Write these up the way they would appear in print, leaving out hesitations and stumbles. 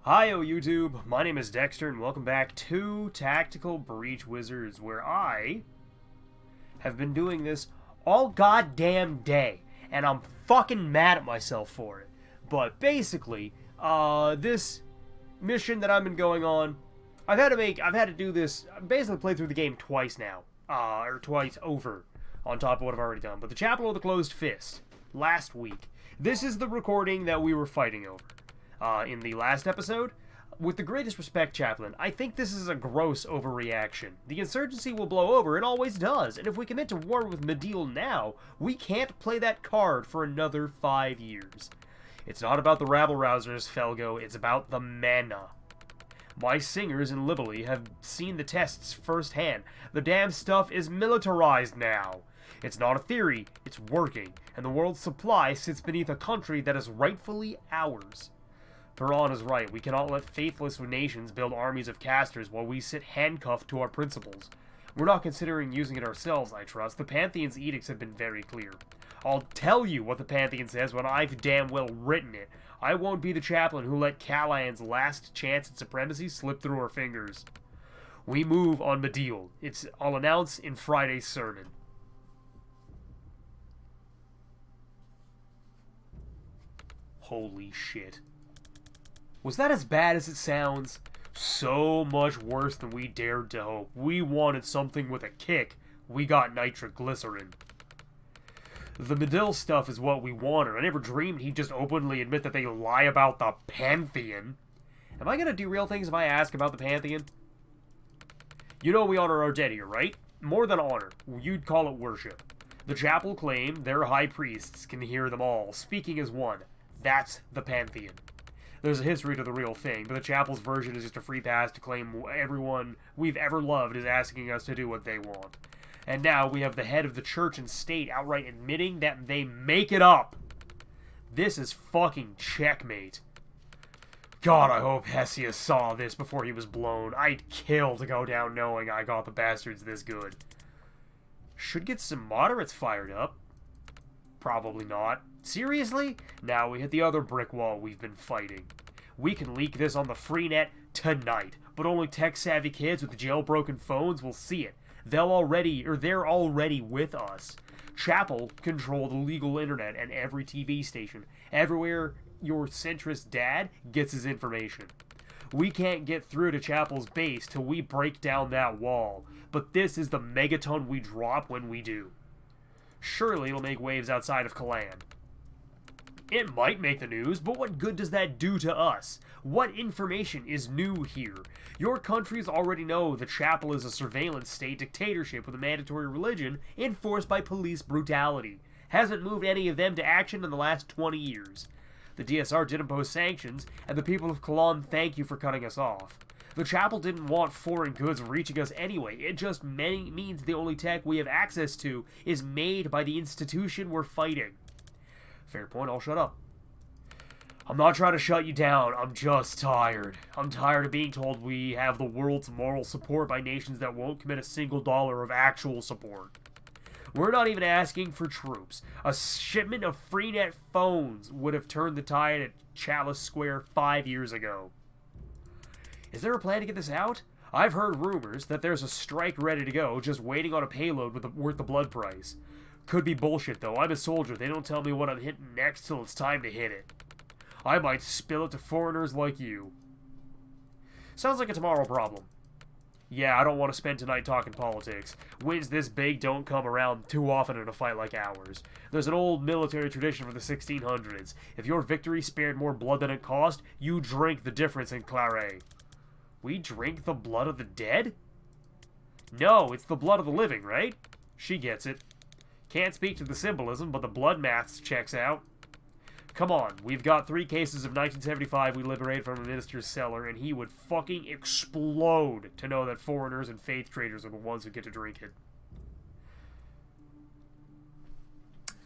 Hi-yo YouTube, my name is Dexter and welcome back to Tactical Breach Wizards, where I have been doing this all goddamn day, and I'm fucking mad at myself for it. But basically, this mission that I've been going on, I've had to do this, basically play through the game twice now, or twice over, on top of what I've already done. But the Chapel of the Closed Fist, last week, this is the recording that we were fighting over. In the last episode, with the greatest respect, Chaplain, I think this is a gross overreaction. The insurgency will blow over, it always does, and if we commit to war with Medil now, we can't play that card for another 5 years. It's not about the rabble-rousers, Felgo, it's about the mana. My singers in Libely have seen the tests firsthand. The damn stuff is militarized now. It's not a theory, it's working, and the world's supply sits beneath a country that is rightfully ours. Perron is right. We cannot let faithless nations build armies of casters while we sit handcuffed to our principles. We're not considering using it ourselves, I trust. The Pantheon's edicts have been very clear. I'll tell you what the Pantheon says when I've damn well written it. I won't be the chaplain who let Callahan's last chance at supremacy slip through our fingers. We move on Medil. I'll announce in Friday's sermon. Holy shit. Was that as bad as it sounds? So much worse than we dared to hope. We wanted something with a kick. We got nitroglycerin. The Medil stuff is what we wanted. I never dreamed he'd just openly admit that they lie about the Pantheon. Am I gonna derail things if I ask about the Pantheon? You know we honor our dead here, right? More than honor. You'd call it worship. The chapel claim their high priests can hear them all, speaking as one. That's the Pantheon. There's a history to the real thing, but the chapel's version is just a free pass to claim everyone we've ever loved is asking us to do what they want. And now we have the head of the church and state outright admitting that they make it up. This is fucking checkmate. God, I hope Hesius saw this before he was blown. I'd kill to go down knowing I got the bastards this good. Should get some moderates fired up. Probably not. Seriously? Now we hit the other brick wall we've been fighting. We can leak this on the freenet tonight, but only tech-savvy kids with jailbroken phones will see it. They're already with us. Chapel control the legal internet and every TV station. Everywhere your centrist dad gets his information. We can't get through to Chapel's base till we break down that wall, but this is the megaton we drop when we do. Surely it'll make waves outside of Kalan. It might make the news, but what good does that do to us? What information is new here? Your countries already know the chapel is a surveillance state dictatorship with a mandatory religion enforced by police brutality. Hasn't moved any of them to action in the last 20 years. The DSR did impose sanctions, and the people of Kalan thank you for cutting us off. The chapel didn't want foreign goods reaching us anyway. It just means the only tech we have access to is made by the institution we're fighting. Fair point, I'll shut up. I'm not trying to shut you down, I'm just tired. I'm tired of being told we have the world's moral support by nations that won't commit a single dollar of actual support. We're not even asking for troops. A shipment of freenet phones would have turned the tide at Chalice Square 5 years ago. Is there a plan to get this out? I've heard rumors that there's a strike ready to go, just waiting on a payload worth the blood price. Could be bullshit though. I'm a soldier. They don't tell me what I'm hitting next till it's time to hit it. I might spill it to foreigners like you. Sounds like a tomorrow problem. Yeah, I don't want to spend tonight talking politics. Wins this big don't come around too often in a fight like ours. There's an old military tradition from the 1600s. If your victory spared more blood than it cost, you drink the difference in claret. We drink the blood of the dead? No, it's the blood of the living, right? She gets it. Can't speak to the symbolism, but the blood maths checks out. Come on, we've got 3 cases of 1975 we liberated from a minister's cellar, and he would fucking explode to know that foreigners and faith traders are the ones who get to drink it.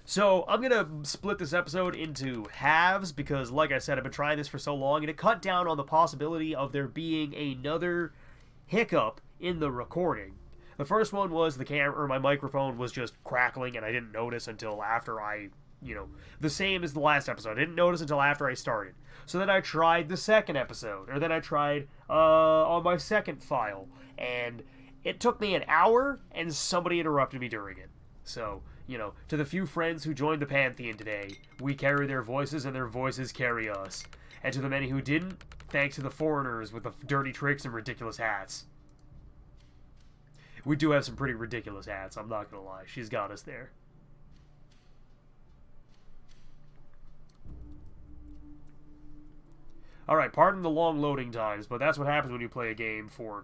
So, I'm gonna split this episode into halves, because like I said, I've been trying this for so long, and it cut down on the possibility of there being another hiccup in the recording. The first one was my microphone was just crackling, and I didn't notice until after I the same as the last episode. I didn't notice until after I started. So then I tried the second episode, or then I tried on my second file, and it took me an hour, and somebody interrupted me during it. So, to the few friends who joined the Pantheon today, we carry their voices, and their voices carry us. And to the many who didn't, thanks to the foreigners with the dirty tricks and ridiculous hats. We do have some pretty ridiculous hats, I'm not gonna lie. She's got us there. Alright, pardon the long loading times, but that's what happens when you play a game for,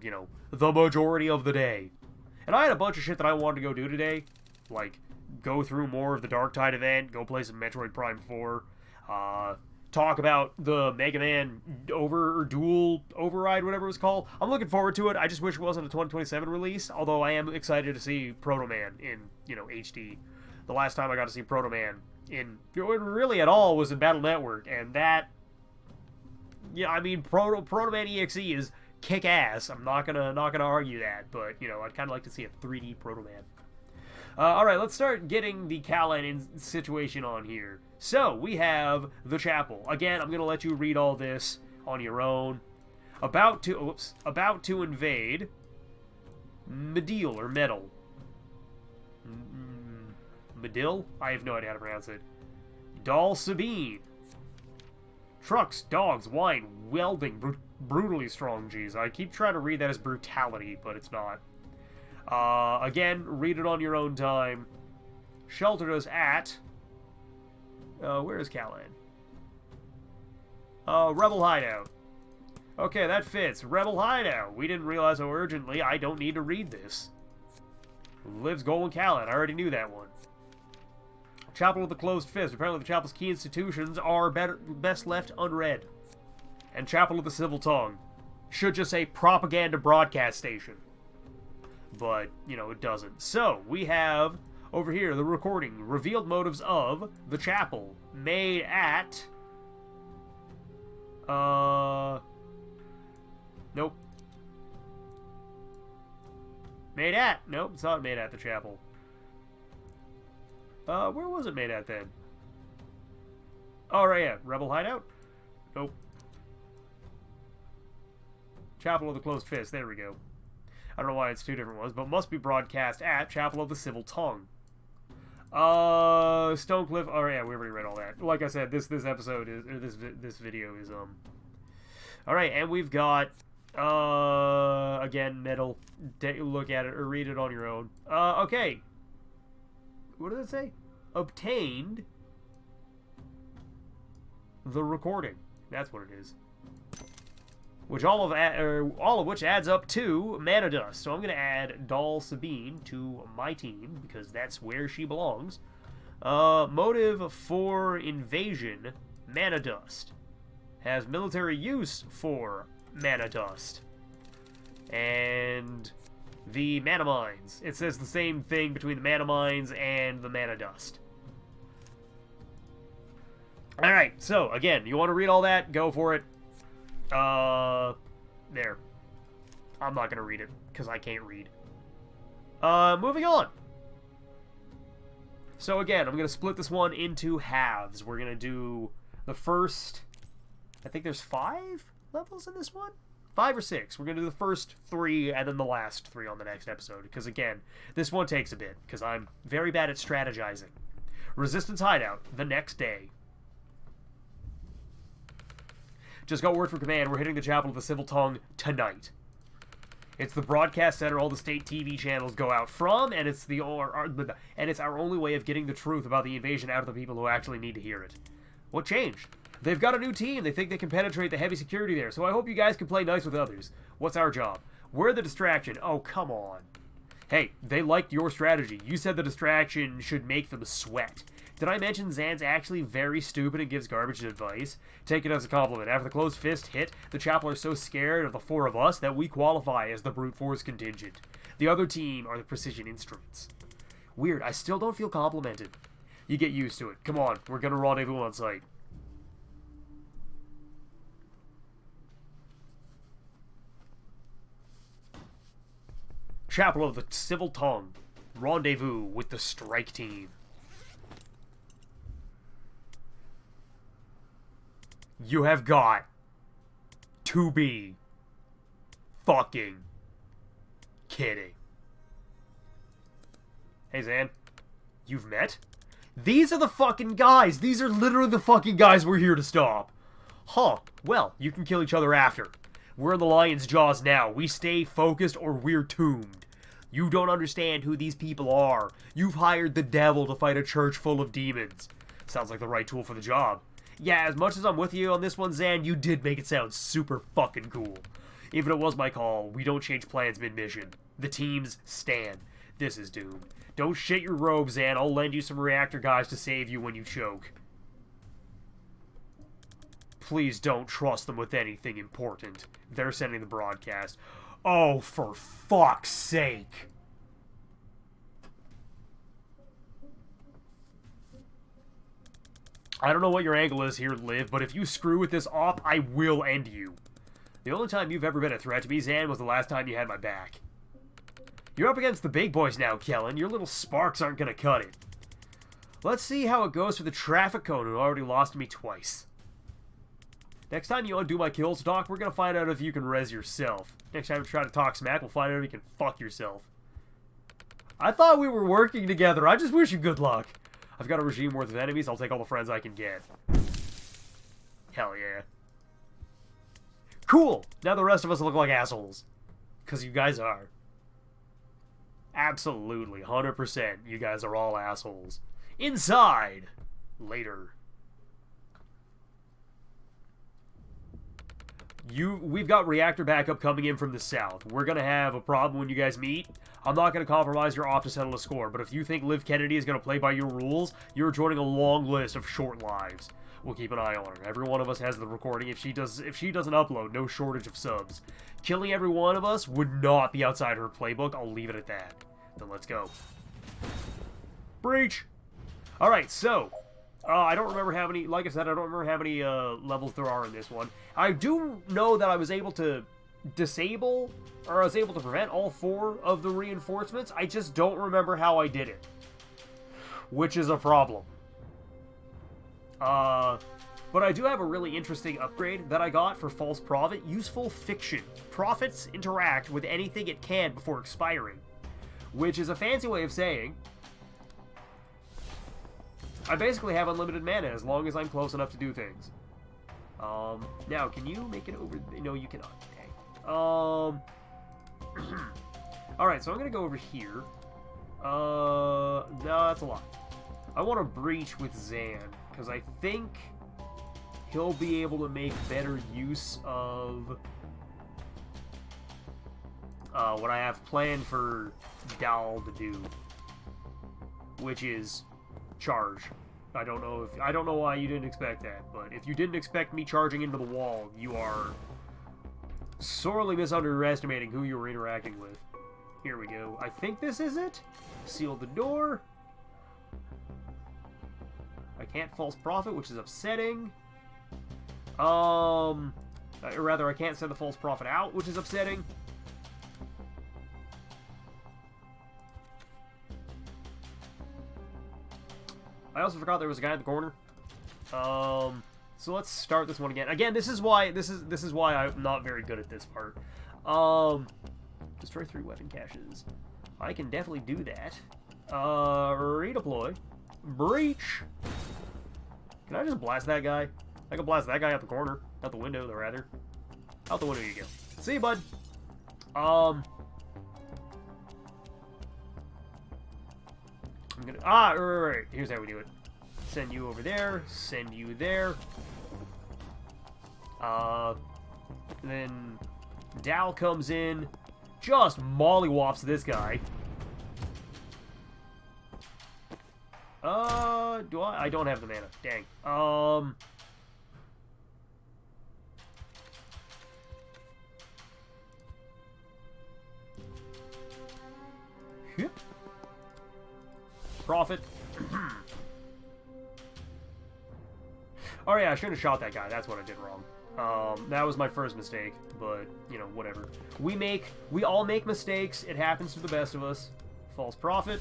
the majority of the day. And I had a bunch of shit that I wanted to go do today. Like, go through more of the Dark Tide event, go play some Metroid Prime 4, talk about the Mega Man Dual Override, whatever it was called. I'm looking forward to it. I just wish it wasn't a 2027 release, although I am excited to see Proto Man in, HD. The last time I got to see Proto Man in, really at all, was in Battle Network, and that... Yeah, I mean, Proto Man EXE is kick-ass. I'm not gonna argue that, but, I'd kind of like to see a 3D Proto Man. Alright, let's start getting the Kalan situation on here. So, we have the chapel. Again, I'm going to let you read all this on your own. About to invade Medill, or Metal. Medill? I have no idea how to pronounce it. Dal Sabine. Trucks, dogs, wine, welding, brutally strong, geez. I keep trying to read that as brutality, but it's not. Again, read it on your own time. Sheltered us at... where is Kalan? Rebel Hideout. Okay, that fits. Rebel Hideout. We didn't realize how urgently I don't need to read this. Lives Golden Kalan. I already knew that one. Chapel of the Closed Fist. Apparently the chapel's key institutions are best left unread. And Chapel of the Civil Tongue. Should just say propaganda broadcast station. But, it doesn't. So, we have, over here, the recording. Revealed motives of the chapel. Made at... Nope. Made at... Nope, it's not made at the chapel. Where was it made at, then? Oh, right, yeah. Rebel Hideout? Nope. Chapel of the Closed Fist. There we go. I don't know why it's two different ones, but must be broadcast at Chapel of the Civil Tongue. Stonecliff. Oh yeah, we already read all that. Like I said, this episode is, or this video is All right, and we've got again Metal. Look at it or read it on your own. Okay. What does it say? Obtained the recording. That's what it is. Which all of which adds up to mana dust. So I'm going to add Dal Sabine to my team because that's where she belongs. Motive for invasion, mana dust. Has military use for mana dust. And the mana mines. It says the same thing between the mana mines and the mana dust. Alright, so again, you want to read all that? Go for it. There. I'm not gonna read it, because I can't read. Moving on. So again, I'm gonna split this one into halves. We're gonna do the first... I think there's 5 levels in this one? 5 or 6. We're gonna do the first 3, and then the last 3 on the next episode, because again, this one takes a bit, because I'm very bad at strategizing. Resistance Hideout, the next day. Just got word from command, we're hitting the Chapel of the Civil Tongue tonight. It's the broadcast center all the state TV channels go out from, and it's our only way of getting the truth about the invasion out of the people who actually need to hear it. What changed? They've got a new team. They think they can penetrate the heavy security there, so I hope you guys can play nice with others. What's our job? We're the distraction. Oh, come on. Hey, they liked your strategy. You said the distraction should make them sweat. Did I mention Zan's actually very stupid and gives garbage advice? Take it as a compliment. After the closed fist hit, the chapel are so scared of the 4 of us that we qualify as the brute force contingent. The other team are the precision instruments. Weird, I still don't feel complimented. You get used to it. Come on, we're gonna rendezvous on site. Chapel of the Civil Tongue. Rendezvous with the strike team. You have got to be fucking kidding. Hey, Zan. You've met? These are the fucking guys. These are literally the fucking guys we're here to stop. Huh. Well, you can kill each other after. We're in the lion's jaws now. We stay focused or we're tombed. You don't understand who these people are. You've hired the devil to fight a church full of demons. Sounds like the right tool for the job. Yeah, as much as I'm with you on this one, Zan, you did make it sound super fucking cool. Even if it was my call, we don't change plans mid-mission. The teams stand. This is doomed. Don't shit your robes, Zan. I'll lend you some reactor guys to save you when you choke. Please don't trust them with anything important. They're sending the broadcast. Oh, for fuck's sake. I don't know what your angle is here, Liv, but if you screw with this op, I will end you. The only time you've ever been a threat to me, Zan, was the last time you had my back. You're up against the big boys now, Kellen. Your little sparks aren't gonna cut it. Let's see how it goes for the traffic cone who already lost to me twice. Next time you undo my kills, Doc, we're gonna find out if you can res yourself. Next time you try to talk smack, we'll find out if you can fuck yourself. I thought we were working together. I just wish you good luck. I've got a regime worth of enemies. I'll take all the friends I can get. Hell yeah. Cool! Now the rest of us look like assholes. Because you guys are. Absolutely, 100%. You guys are all assholes. Inside! Later. We've got reactor backup coming in from the south. We're gonna have a problem when you guys meet. I'm not gonna compromise your op to settle a score, but if you think Liv Kennedy is gonna play by your rules, you're joining a long list of short lives. We'll keep an eye on her. Every one of us has the recording. If she doesn't upload, no shortage of subs. Killing every one of us would not be outside her playbook. I'll leave it at that. Then let's go. Breach! Alright, so... I don't remember how many, like I said, I don't remember how many levels there are in this one. I do know that I was able to disable, or I was able to prevent all 4 of the reinforcements. I just don't remember how I did it. Which is a problem. But I do have a really interesting upgrade that I got for False Prophet. Useful Fiction. Prophets interact with anything it can before expiring. Which is a fancy way of saying... I basically have unlimited mana as long as I'm close enough to do things. Now, can you make it over... No, you cannot. Okay. Alright, so I'm gonna go over here. No, that's a lot. I want to breach with Zan, because I think he'll be able to make better use of what I have planned for Dal to do, which is charge. I don't know why you didn't expect that, but if you didn't expect me charging into the wall, you are sorely misunderestimating who you were interacting with. Here we go. I think this is it. Seal the door. I can't false prophet, which is upsetting. Rather, I can't send the false prophet out, which is upsetting. I also forgot there was a guy in the corner. So let's start this one again. Again, this is why I'm not very good at this part. Destroy 3 weapon caches. I can definitely do that. Redeploy. Breach. Can I just blast that guy? I can blast that guy out the corner. Out the window, though, rather. Out the window you go. See you, bud. I'm gonna... right. Here's how we do it. Send you over there. Send you there. Then Dal comes in. Just mollywops this guy. Do I? I don't have the mana. Dang. Profit. Oh yeah, I should have shot that guy. That's what I did wrong. That was my first mistake, but, you know, whatever. We all make mistakes. It happens to the best of us. False Prophet.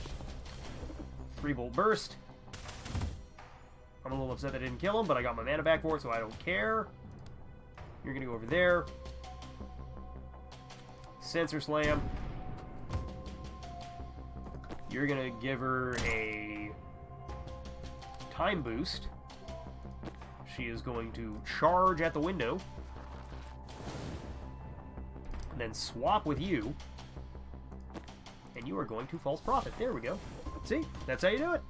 3-volt burst. I'm a little upset that I didn't kill him, but I got my mana back for it, so I don't care. You're gonna go over there. Sensor Slam. You're gonna give her a time boost. She is going to charge at the window. And then swap with you. And you are going to False Prophet. There we go. See? That's how you do it.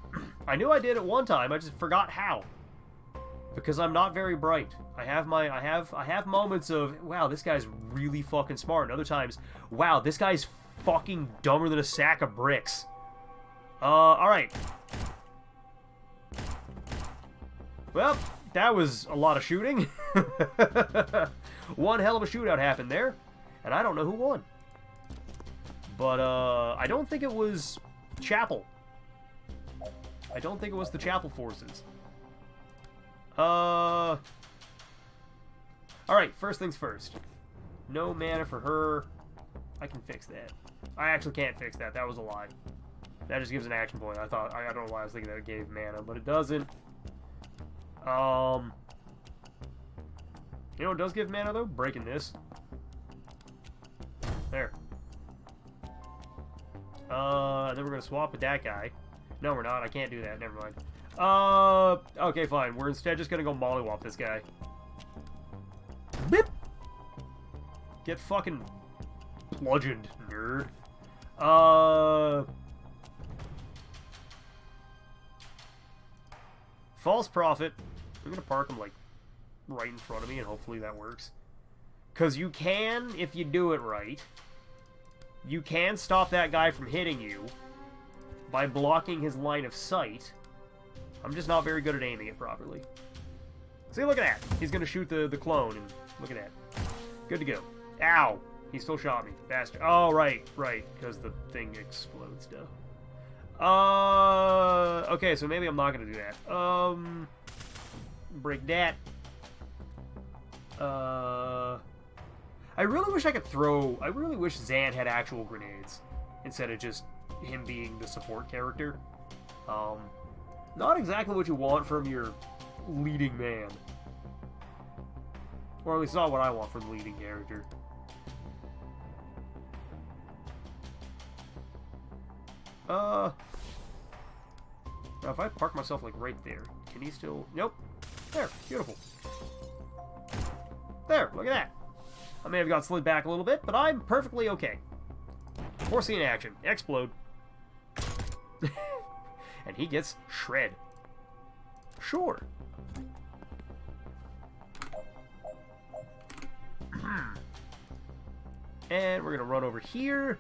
I knew I did it one time, I just forgot how. Because I'm not very bright. I have moments of, wow, this guy's really fucking smart. And other times, wow, this guy's fucking dumber than a sack of bricks. Alright. Well, that was a lot of shooting. One hell of a shootout happened there. And I don't know who won. But, I don't think it was Chapel. I don't think it was the Chapel forces. Alright, first things first. No mana for her. I can fix that. I actually can't fix that. That was a lie. That just gives an action point. I don't know why I was thinking that it gave mana, but it doesn't. You know what does give mana, though? Breaking this. There. Then we're gonna swap with that guy. No, we're not. I can't do that. Never mind. Okay, fine. We're instead just gonna go mollywop this guy. Beep! Get fucking bludgeoned, nerd. False Prophet. I'm gonna park him, like, right in front of me, and hopefully that works. Because you can, if you do it right, you can stop that guy from hitting you by blocking his line of sight. I'm just not very good at aiming it properly. See, look at that. He's going to shoot the clone, and look at that. Good to go. Ow! He still shot me. Bastard. Oh, right, because the thing explodes stuff. Okay, so maybe I'm not going to do that. Break that. I really wish I could throw... I really wish Zan had actual grenades instead of just him being the support character. Not exactly what you want from your leading man. Or at least not what I want from the leading character. Now if I park myself, like, right there, can he still... Nope. There. Beautiful. There. Look at that. I may have got slid back a little bit, but I'm perfectly okay. Horsey in action. Explode. And he gets shred. Sure. And we're going to run over here.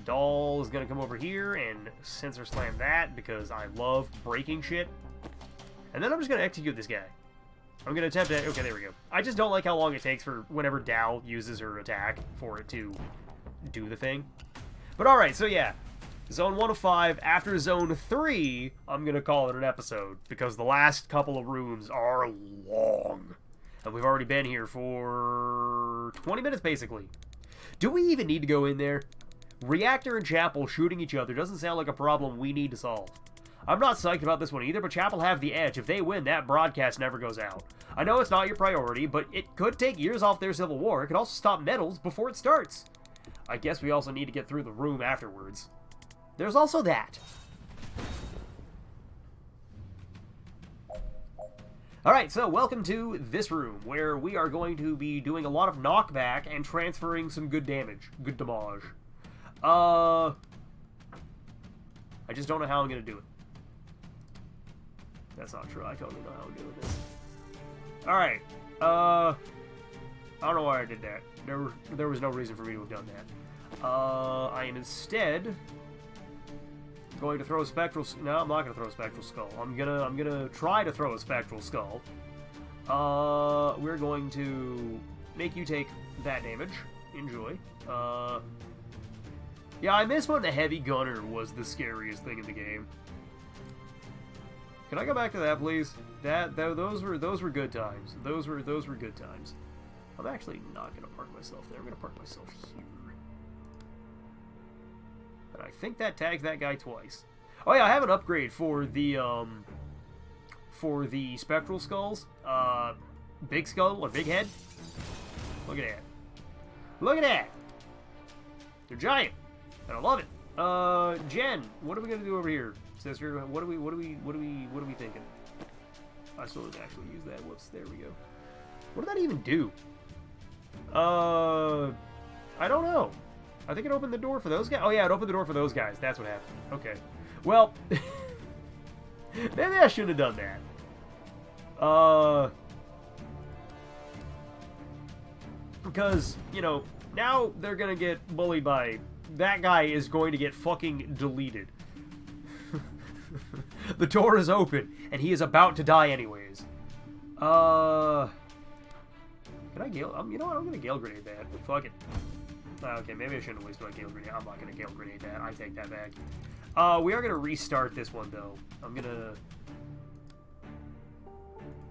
Doll is going to come over here and sensor slam that because I love breaking shit. And then I'm just going to execute this guy. I'm going to attempt to... Okay, there we go. I just don't like how long it takes for whenever Dal uses her attack for it to do the thing. But alright, so yeah. Zone 1 of 5. After Zone 3, I'm going to call it an episode. Because the last couple of rooms are long. And we've already been here for 20 minutes, basically. Do we even need to go in there? Reactor and Chapel shooting each other doesn't sound like a problem we need to solve. I'm not psyched about this one either, but Chapel have the edge. If they win, that broadcast never goes out. I know it's not your priority, but it could take years off their civil war. It could also stop medals before it starts. I guess we also need to get through the room afterwards. There's also that. Alright, so welcome to this room, where we are going to be doing a lot of knockback and transferring some good damage. Good damage. I just don't know how I'm going to do it. That's not true. I totally know how I'm doing this. Alright. I don't know why I did that. There was no reason for me to have done that. I am instead going to throw a spectral... No, I'm not going to throw a spectral skull. I'm gonna try to throw a spectral skull. We're going to make you take that damage. Enjoy. Yeah, I miss when the heavy gunner was the scariest thing in the game. Can I go back to that, please? Those were good times. Those were good times. I'm actually not gonna park myself there. I'm gonna park myself here. And I think that tags that guy twice. Oh yeah, I have an upgrade for the for the spectral skulls. Big skull or big head. Look at that. Look at that. They're giant, and I love it. Jen, what are we gonna do over here, sister? What are we thinking? I still didn't actually use that. Whoops, there we go. What did that even do? I don't know. I think it opened the door for those guys. Oh yeah, it opened the door for those guys. That's what happened. Okay. Well, maybe I shouldn't have done that. Because, you know, now they're gonna get bullied by... That guy is going to get fucking deleted. The door is open, and he is about to die anyways. Can I Gale... you know what? I'm gonna Gale Grenade that. Fuck it. Okay, maybe I shouldn't have wasted my Gale Grenade. I'm not gonna Gale Grenade that. I take that back. We are gonna restart this one, though. I'm gonna...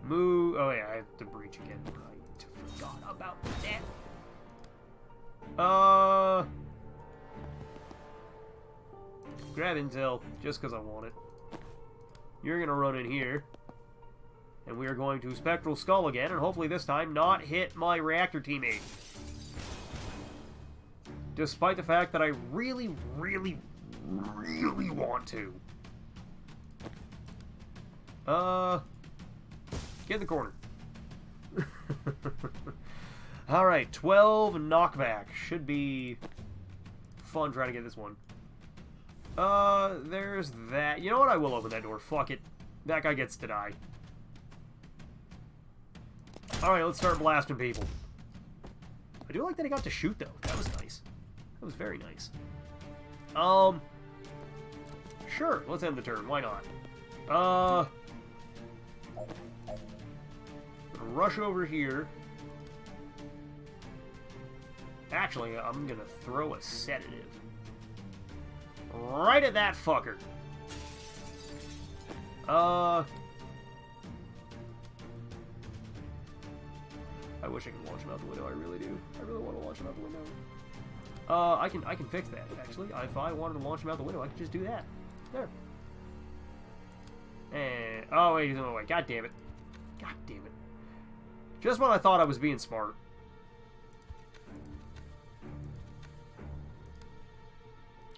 move... Oh, yeah, I have to breach again. I forgot about that. Grab intel, just because I want it. You're gonna run in here. And we are going to Spectral Skull again, and hopefully this time not hit my reactor teammate. Despite the fact that I really, really, really want to. Get in the corner. Alright, 12 knockback. Should be fun trying to get this one. There's that. You know what? I will open that door. Fuck it. That guy gets to die. Alright, let's start blasting people. I do like that he got to shoot, though. That was nice. That was very nice. Sure, let's end the turn. Why not? Rush over here. Actually, I'm gonna throw a sedative. Right at that fucker. I wish I could launch him out the window. I really do. I really want to launch him out the window. I can fix that, actually. If I wanted to launch him out the window, I could just do that. There. And... oh, wait, he's on the way. God damn it. God damn it. Just when I thought I was being smart.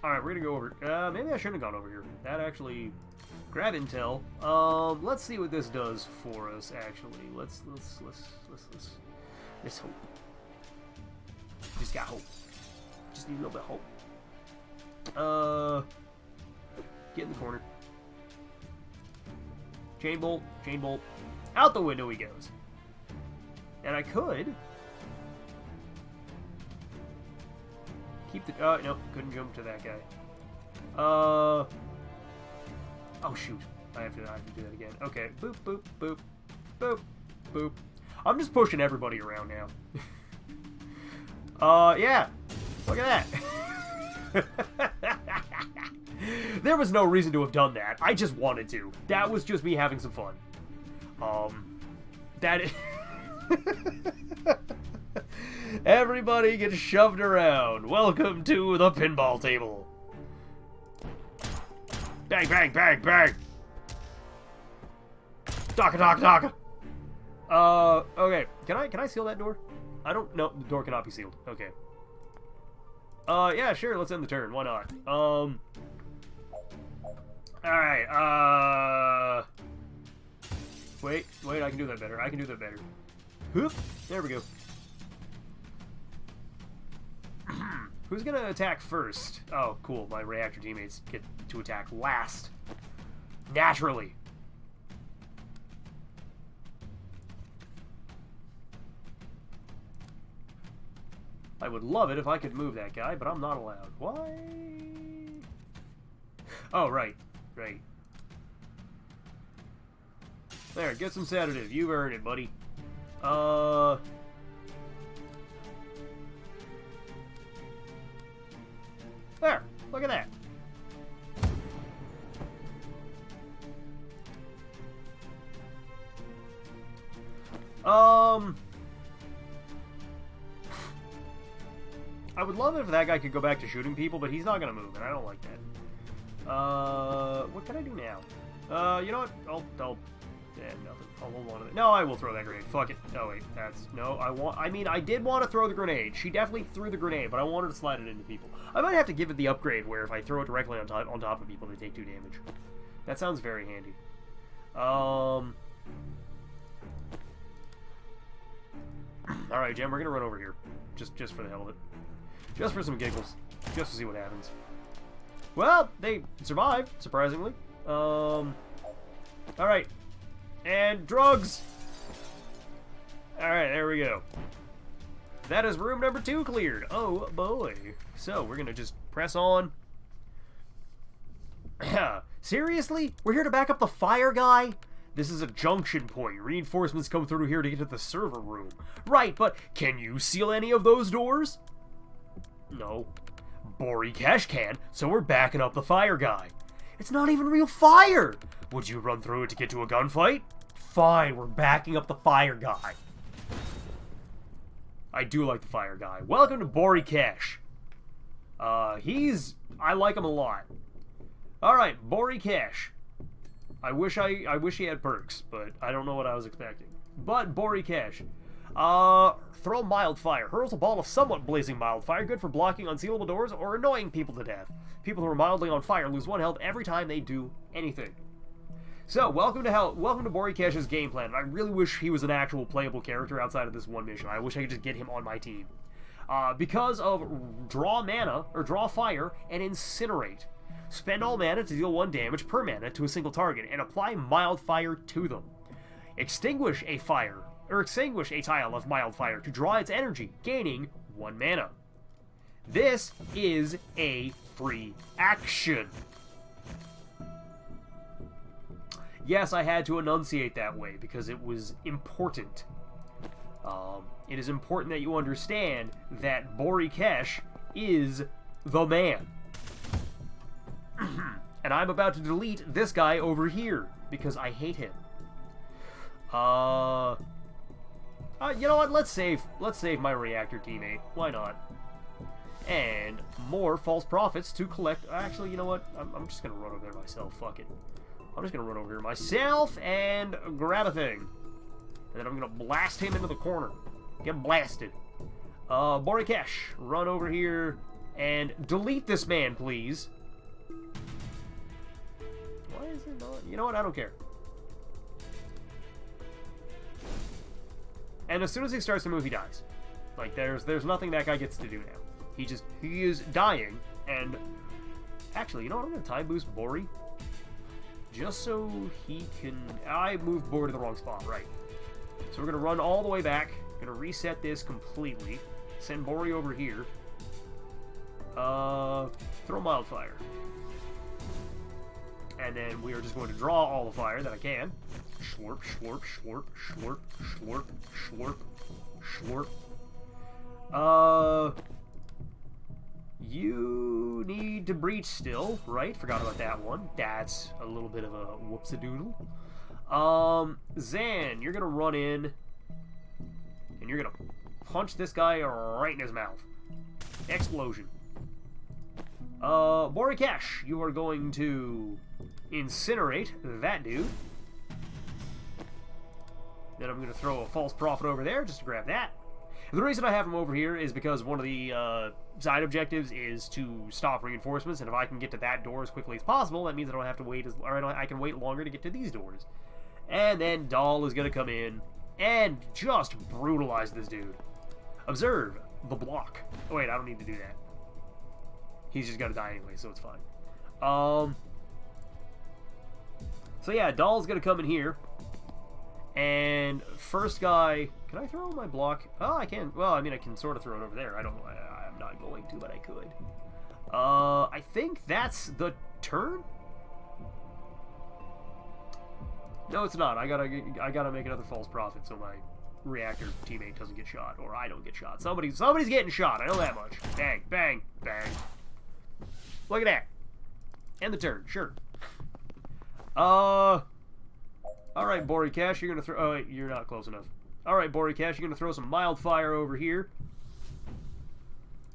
Alright, we're gonna go over... maybe I shouldn't have gone over here. That actually... grab intel. Let's see what this does for us, actually. Let's hope. Just got hope. Just need a little bit of hope. Get in the corner. Chain bolt, chain bolt. Out the window he goes. And I could... keep the... no, couldn't jump to that guy. Oh, shoot. I have to do that again. Okay. Boop, boop, boop, boop, boop. I'm just pushing everybody around now. Yeah. Look at that. There was no reason to have done that. I just wanted to. That was just me having some fun. That is... Everybody gets shoved around. Welcome to the pinball table. Bang, bang, bang, bang. Daka, daka, daka. Okay. Can I seal that door? I don't know. The door cannot be sealed. Okay. Yeah, sure. Let's end the turn. Why not? Alright, wait, I can do that better. I can do that better. Whoop. There we go. Who's gonna attack first? Oh, cool. My reactor teammates get to attack last. Naturally. I would love it if I could move that guy, but I'm not allowed. Why? Oh, right. Right. There, get some sedative. You've earned it, buddy. There. Look at that. I would love it if that guy could go back to shooting people, but he's not gonna move, and I don't like that. What can I do now? You know what? I'll Yeah, nothing. I'll hold on to it. No, I will throw that grenade. Fuck it. Oh, wait. That's... No, I mean, I did want to throw the grenade. She definitely threw the grenade, but I wanted to slide it into people. I might have to give it the upgrade where if I throw it directly on top of people, they take 2 damage. That sounds very handy. Alright, Jen, we're gonna run over here. Just for the hell of it. Just for some giggles. Just to see what happens. Well, they survived, surprisingly. Alright. And drugs! Alright, there we go. That is room number 2 cleared. Oh, boy. So, we're gonna just press on. Seriously? We're here to back up the fire guy? This is a junction point. Reinforcements come through here to get to the server room. Right, but can you seal any of those doors? No. Borikesh can, so we're backing up the fire guy. It's not even real fire! Would you run through it to get to a gunfight? Fine, we're backing up the fire guy. I do like the fire guy. Welcome to Borikesh. I like him a lot. Alright, Borikesh. I wish he had perks, but I don't know what I was expecting. But Borikesh. Throw mild fire. Hurls a ball of somewhat blazing mild fire, good for blocking unsealable doors or annoying people to death. People who are mildly on fire lose 1 health every time they do anything. So, welcome to Borikesh's game plan. I really wish he was an actual playable character outside of this one mission. I wish I could just get him on my team. Because of draw mana, or draw fire, and incinerate. Spend all mana to deal 1 damage per mana to a single target, and apply mild fire to them. Extinguish a tile of mild fire to draw its energy, gaining 1 mana. This is a free action. Yes, I had to enunciate that way because it was important. It is important that you understand that Borikesh is the man. And I'm about to delete this guy over here because I hate him. You know what? Let's save my reactor teammate. Why not? And more false prophets to collect. Actually, you know what? I'm just gonna run over there myself. Fuck it. I'm just gonna run over here myself and grab a thing. And then I'm gonna blast him into the corner. Get blasted. Borikesh, run over here and delete this man, please. Why is it not? You know what? I don't care. And as soon as he starts to move, he dies. Like, there's nothing that guy gets to do now. He is dying, and... Actually, you know what? I'm gonna time boost Bori. Just so he can... I moved Bori to the wrong spot, right. So we're gonna run all the way back. Gonna reset this completely. Send Bori over here. Throw mild fire. And then we are just going to draw all the fire that I can. Slurp, slurp, slurp, slurp, slurp, slurp, slurp. You need to breach still, right? Forgot about that one. That's a little bit of a whoops-a-doodle. Zan, you're gonna run in, and you're gonna punch this guy right in his mouth. Explosion. Borikesh, you are going to incinerate that dude. Then I'm going to throw a false prophet over there just to grab that. The reason I have him over here is because one of the side objectives is to stop reinforcements, and if I can get to that door as quickly as possible, that means I don't have to wait I can wait longer to get to these doors. And then Dahl is going to come in and just brutalize this dude. Observe the block. Oh wait, I don't need to do that. He's just gonna die anyway, so it's fine. So yeah, Dahl's gonna come in here. And first guy... Can I throw my block? Oh, I can. Well, I mean, I can sort of throw it over there. I don't know. I'm not going to, but I could. I think that's the turn? No, it's not. I gotta make another false prophet so my reactor teammate doesn't get shot, or I don't get shot. Somebody's getting shot. I know that much. Bang, bang, bang. Look at that. End the turn. Sure. Alright, Borikesh, you're gonna throw... Oh, wait, you're not close enough. Alright, Borikesh, you're gonna throw some mild fire over here.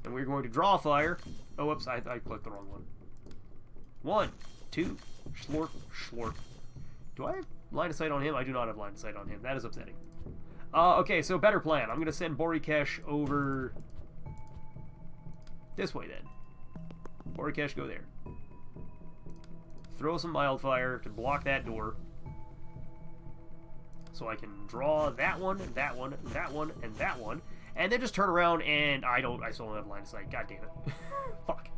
And we're going to draw fire. Oh, whoops, I clicked the wrong one. 1, 2, slurp, slurp. Do I have line of sight on him? I do not have line of sight on him. That is upsetting. Okay, so better plan. I'm going to send Borikesh over this way, then. Borikesh, go there. Throw some Wildfire to block that door. So I can draw that one, that one, that one, and that one. And then just turn around and I still don't have line of sight. God damn it. Fuck.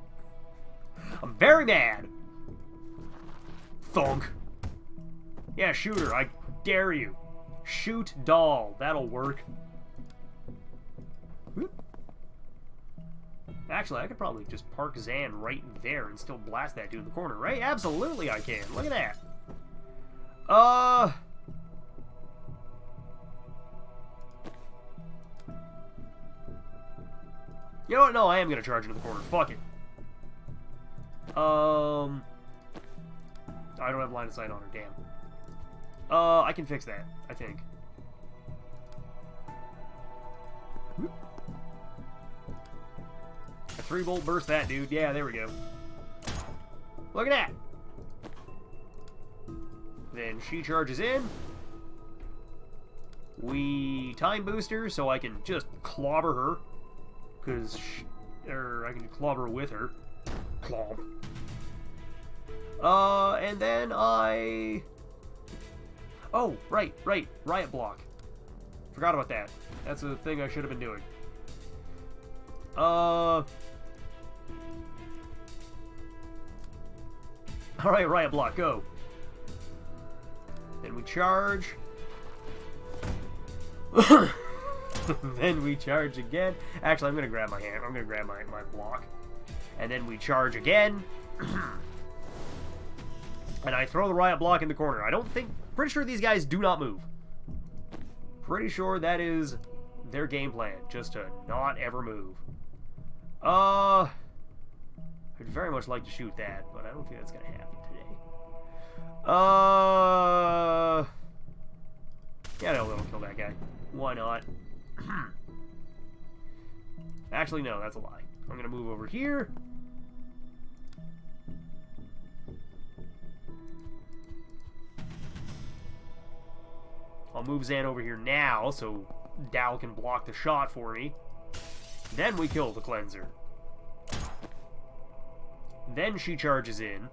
I'm very mad. Thunk. Yeah, shoot her. I dare you. Shoot doll. That'll work. Whoop. Actually, I could probably just park Zan right there and still blast that dude in the corner, right? Absolutely I can. Look at that. You know what? No, I am going to charge into the corner. Fuck it. I don't have line of sight on her. Damn. I can fix that, I think. Whoop. A 3-bolt burst that dude. Yeah, there we go. Look at that. Then she charges in. We time booster so I can just clobber her. Because, I can clobber with her. Clomp. And then I... Oh, right. Riot block. Forgot about that. That's a thing I should have been doing. Alright, riot block, go. Then we charge. Then we charge again. Actually, I'm gonna grab my hand. I'm gonna grab my block. And then we charge again. And I throw the riot block in the corner. Pretty sure these guys do not move. Pretty sure that is their game plan. Just to not ever move. I'd very much like to shoot that, but I don't think that's gonna happen today. Yeah, no, it'll kill that guy. Why not? Actually, no, that's a lie. I'm gonna move over here. I'll move Zan over here now, so Dal can block the shot for me. Then we kill the cleanser. Then she charges in.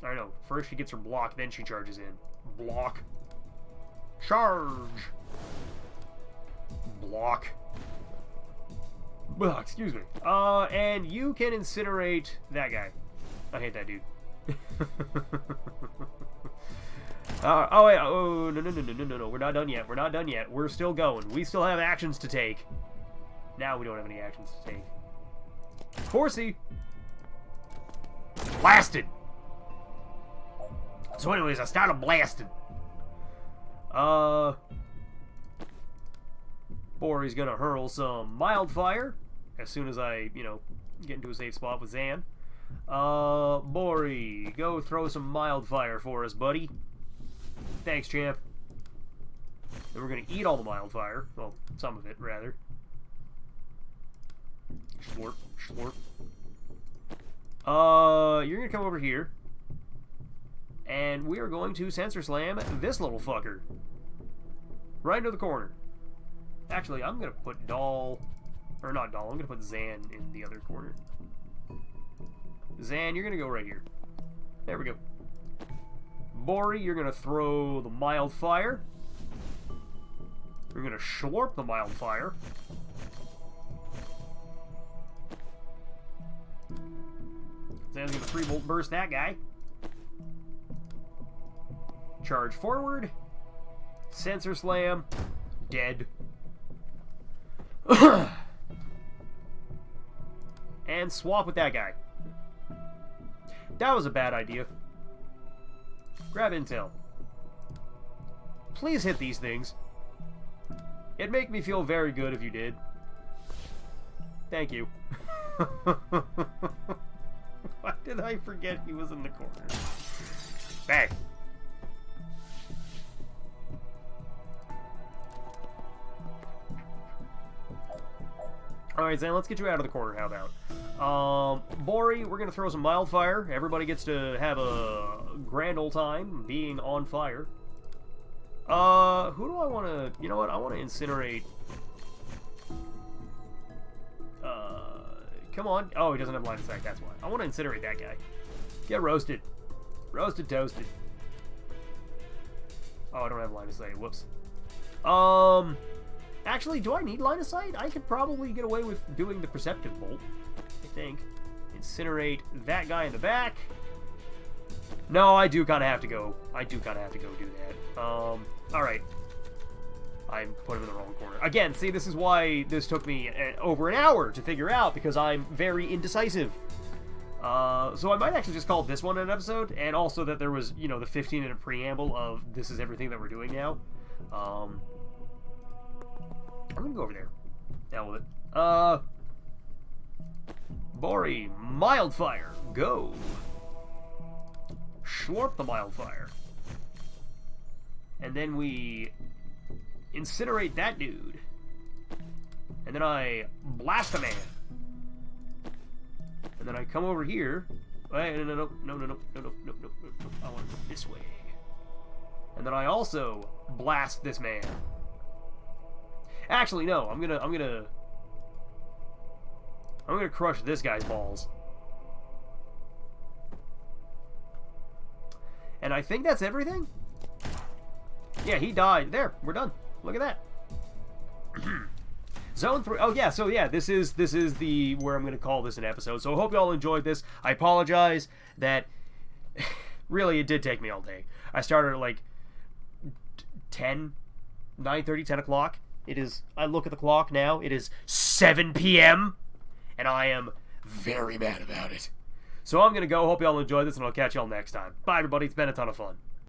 I don't know. First she gets her block, then she charges in. Block. Charge! Block. Ugh, excuse me. And you can incinerate that guy. I hate that dude. Oh, wait. Oh, no. We're not done yet. We're not done yet. We're still going. We still have actions to take. Now we don't have any actions to take. Horsey! Blasted! So anyways, I started blasting. Bori's gonna hurl some Wildfire as soon as I, get into a safe spot with Zan. Bori, go throw some Wildfire for us, buddy. Thanks, champ. And we're gonna eat all the Wildfire. Well, some of it, rather. Slurp, slurp. You're gonna come over here. And we are going to Sensor Slam this little fucker. Right into the corner. Actually, I'm gonna put Doll... Or not Doll, I'm gonna put Zan in the other corner. Zan, you're gonna go right here. There we go. Bori, you're gonna throw the Wildfire. You're gonna slurp the Wildfire. Zan's gonna 3-bolt burst that guy. Charge forward. Sensor Slam. Dead. And swap with that guy. That was a bad idea. Grab intel. Please hit these things. It'd make me feel very good if you did. Thank you. Why did I forget he was in the corner? Bang. Alright, Zan, let's get you out of the corner. How about? Bori, we're going to throw some Wildfire. Everybody gets to have a grand old time being on fire. Who do I want to... You know what? I want to incinerate... Come on. Oh, he doesn't have line of sight, that's why. I want to incinerate that guy. Get roasted. Roasted, toasted. Oh, I don't have line of sight. Whoops. Actually, do I need line of sight? I could probably get away with doing the Perceptive Bolt, I think. Incinerate that guy in the back. No, I do kind of have to go. I do kind of have to go do that. Alright. I put him in the wrong corner. Again, see, this is why this took me over an hour to figure out, because I'm very indecisive. So I might actually just call this one an episode, and also that there was, you know, the 15-minute preamble of this is everything that we're doing now. I'm gonna go over there. Hell with it. Bori, Mildfire, go. Schlorp the Mildfire. And then we incinerate that dude. And then I blast a man. And then I come over here. Wait, no. I want to go this way. And then I also blast this man. Actually, no. I'm gonna crush this guy's balls. And I think that's everything. Yeah, he died. There, we're done. Look at that. Zone 3. Oh yeah, so yeah, this is the where I'm going to call this an episode. So I hope you all enjoyed this. I apologize that really it did take me all day. I started at like 9:30, 10 o'clock. It is, I look at the clock now, it is 7 p.m. and I am very mad about it. So I'm going to go. Hope you all enjoyed this, and I'll catch you all next time. Bye everybody, it's been a ton of fun.